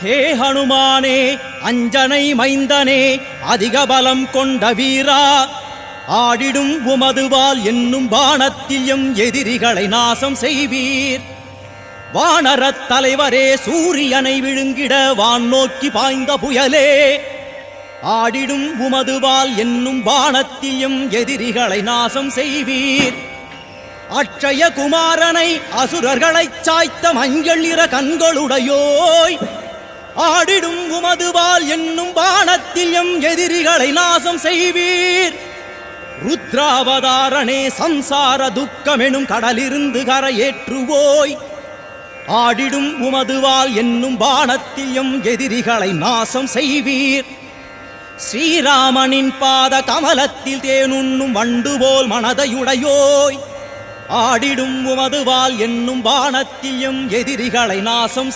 ஹே ஹனுமானே, அஞ்சனை மைந்தனே, அதிக பலம் கொண்ட வீரா, ஆடிடும் உமதுவால் என்னும் பாணத்தில் எம் எதிரிகளை நாசம் செய்வீர். வானரத் தலைவரே, சூரியனை விழுங்கிட வான் நோக்கி பாய்ந்த புயலே, ஆடிடும் உமதுவால் என்னும் பாணத்தில் எம் எதிரிகளை நாசம் செய்வீர். அட்சய குமாரனை அசுரர்களைச் சாய்த்த மஞ்சள் நிற கண்களுடையோய், ஆடிடும் உமதுவால் என்னும் பாணத்தில் எம் எதிரிகளை நாசம் செய்வீர். ருத்ராவதாரனே, சம்சார துக்கமெனும் கடலிருந்து கரையேற்றுவோய், ஆடிடும் உமதுவால் என்னும் பாணத்தில் எம் எதிரிகளை நாசம் செய்வீர். ஸ்ரீராமனின் பாத கமலத்தில் தேனுண்ணும் வண்டு போல் மனதையுடையோய், ஆடிடும் உமதுவால் என்னும் பாணத்தில் எம் எதிரிகளை நாசம்